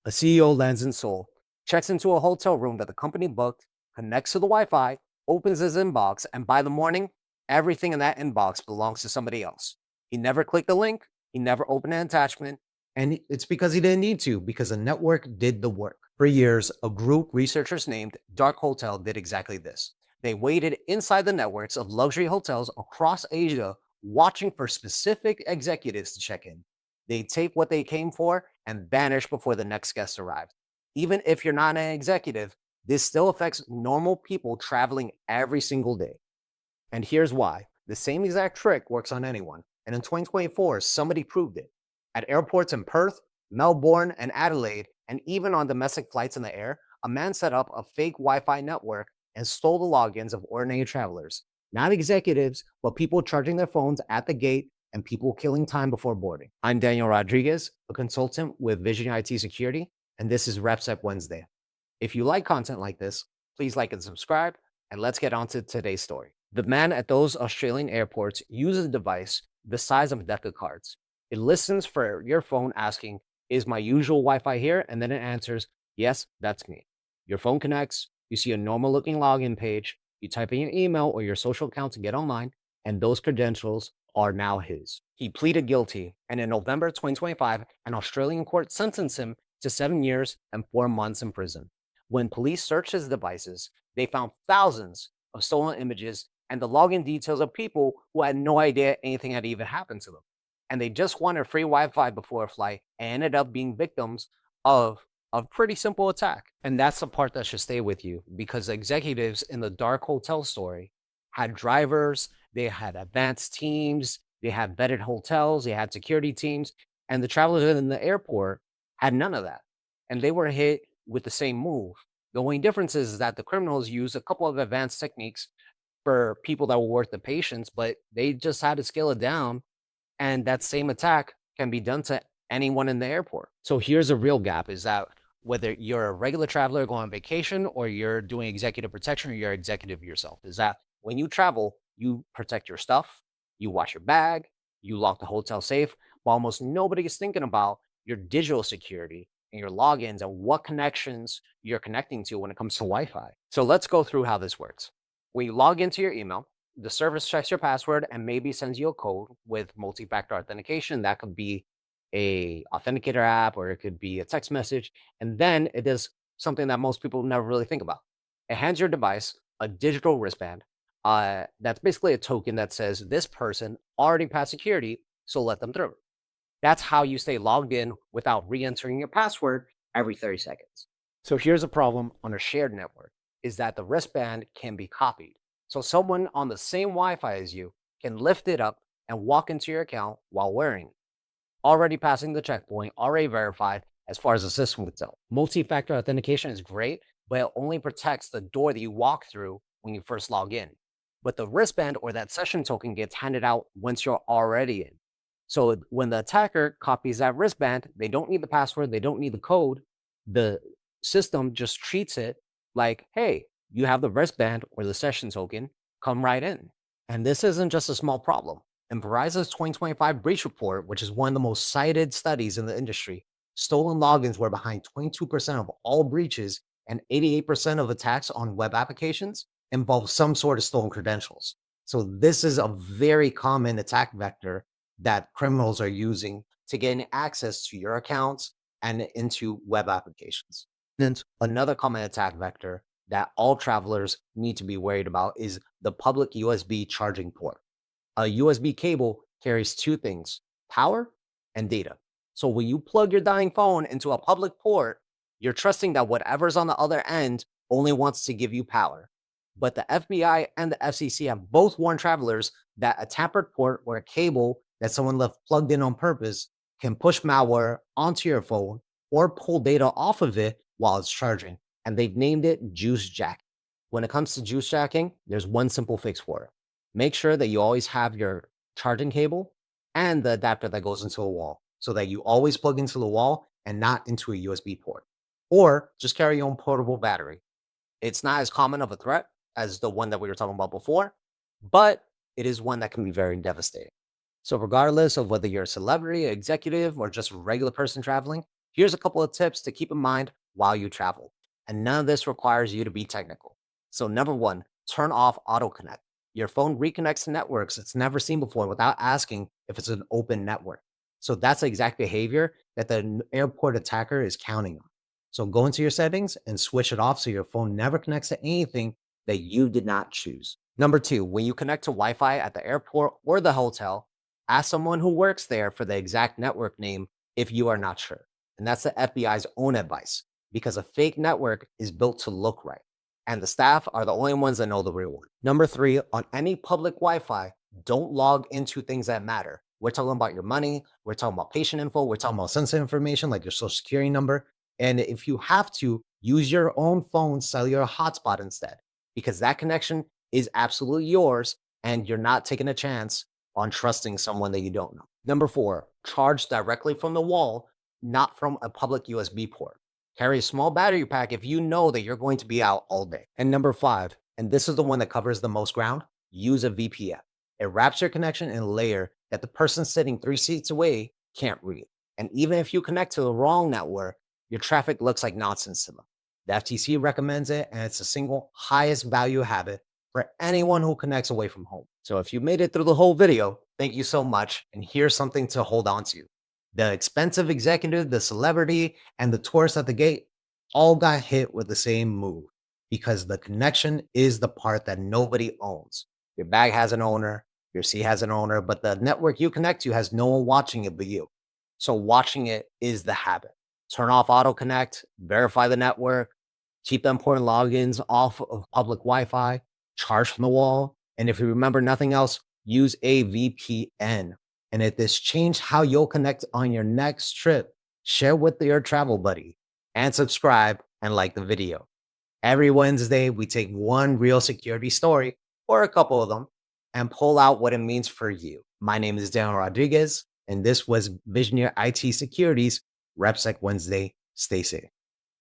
A CEO lands in Seoul, checks into a hotel room that the company booked, connects to the Wi Fi, opens his inbox, and by the morning, everything in that inbox belongs to somebody else. He never clicked the link, he never opened an attachment, and it's because he didn't need to, because the network did the work. For years, a group researchers named Dark Hotel did exactly this. They waited inside the networks of luxury hotels across Asia, watching for specific executives to check in. They take what they came for and vanish before the next guest arrives. Even if you're not an executive, this still affects normal people traveling every single day. And here's why. The same exact trick works on anyone. And in 2024, somebody proved it. At airports in Perth, Melbourne, and Adelaide, and even on domestic flights in the air, a man set up a fake Wi Fi network and stole the logins of ordinary travelers. Not executives, but people charging their phones at the gate and people killing time before boarding. I'm Daniel Rodriguez, a consultant with Vision IT Security, and this is RepSec Wednesday. If you like content like this, please like and subscribe, and let's get on to today's story. The man at those Australian airports uses a device the size of a deck of cards. It listens for your phone asking, "Is my usual Wi Fi here?" And then it answers, "Yes, that's me." Your phone connects, you see a normal looking login page, you type in your email or your social account to get online, and those credentials are now his. He pleaded guilty, and in November 2025, an Australian court sentenced him to 7 years and 4 months in prison. When police searched his devices, they found thousands of stolen images and the login details of people who had no idea anything had even happened to them. And they just wanted free Wi Fi before a flight and ended up being victims of a pretty simple attack. And that's the part that should stay with you, because the executives in the dark hotel story had drivers, they had advanced teams, they had vetted hotels, they had security teams, and the travelers in the airport had none of that. And they were hit with the same move. The only difference is that the criminals used a couple of advanced techniques for people that were worth the patience, but they just had to scale it down. And that same attack can be done to anyone in the airport. So here's a real gap, is that whether you're a regular traveler going on vacation or you're doing executive protection or you're executive yourself, is that when you travel, you protect your stuff, you watch your bag, you lock the hotel safe, but almost nobody is thinking about your digital security and your logins and what connections you're connecting to when it comes to Wi-Fi. So let's go through how this works. When you log into your email, the service checks your password and maybe sends you a code with multi-factor authentication. That could be a authenticator app or it could be a text message. And then it does something that most people never really think about. It hands your device a digital wristband. That's basically a token that says this person already passed security, so let them through. That's how you stay logged in without re-entering your password every 30 seconds. So here's a problem on a shared network, is that the wristband can be copied. So someone on the same Wi-Fi as you can lift it up and walk into your account while wearing it. Already passing the checkpoint, already verified as far as the system would tell. Multi-factor authentication is great, but it only protects the door that you walk through when you first log in. But the wristband or that session token gets handed out once you're already in. So when the attacker copies that wristband, they don't need the password, they don't need the code. The system just treats it like, hey, you have the wristband or the session token, come right in. And this isn't just a small problem. In Verizon's 2025 breach report, which is one of the most cited studies in the industry, stolen logins were behind 22% of all breaches, and 88% of attacks on web applications involve some sort of stolen credentials. So this is a very common attack vector that criminals are using to gain access to your accounts and into web applications. And another common attack vector that all travelers need to be worried about is the public USB charging port. A USB cable carries two things: power and data. So when you plug your dying phone into a public port, you're trusting that whatever's on the other end only wants to give you power. But the FBI and the FCC have both warned travelers that a tampered port or a cable that someone left plugged in on purpose can push malware onto your phone or pull data off of it while it's charging. And they've named it juice jacking. When it comes to juice jacking, there's one simple fix for it. Make sure that you always have your charging cable and the adapter that goes into a wall, so that you always plug into the wall and not into a USB port. Or just carry your own portable battery. It's not as common of a threat as the one that we were talking about before, but it is one that can be very devastating. So regardless of whether you're a celebrity, executive, or just a regular person traveling, Here's a couple of tips to keep in mind while you travel. And none of this requires you to be technical. So, number one, turn off auto connect. Your phone reconnects to networks it's never seen before without asking if it's an open network. So, that's the exact behavior that the airport attacker is counting on. So, go into your settings and switch it off so your phone never connects to anything that you did not choose. Number two, when you connect to Wi Fi at the airport or the hotel, ask someone who works there for the exact network name if you are not sure. And that's the FBI's own advice because a fake network is built to look right. And the staff are the only ones that know the real one. Number three, on any public Wi Fi, don't log into things that matter. We're talking about your money, we're talking about patient info, we're talking about sensitive information like your social security number. And if you have to, use your own phone cellular hotspot instead, because that connection is absolutely yours and you're not taking a chance on trusting someone that you don't know. Number four, charge directly from the wall, not from a public USB port. Carry a small battery pack if you know that you're going to be out all day. And number five, and this is the one that covers the most ground, use a VPN. It wraps your connection in a layer that the person sitting 3 seats away can't read. And even if you connect to the wrong network, your traffic looks like nonsense to them. The FTC recommends it, and it's the single highest value habit for anyone who connects away from home. So if you made it through the whole video, thank you so much. And here's something to hold on to. The expensive executive, the celebrity, and the tourist at the gate all got hit with the same move because the connection is the part that nobody owns. Your bag has an owner, your seat has an owner, but the network you connect to has no one watching it but you. So watching it is the habit. Turn off auto connect, verify the network, keep the important logins off of public Wi-Fi, charge from the wall, and if you remember nothing else, use a VPN. And if this changed how you'll connect on your next trip, share with your travel buddy and subscribe and like the video. Every Wednesday, we take one real security story or a couple of them and pull out what it means for you. My name is Daniel Rodriguez, and this was Visioneer IT Security's RepSec Wednesday. Stay safe.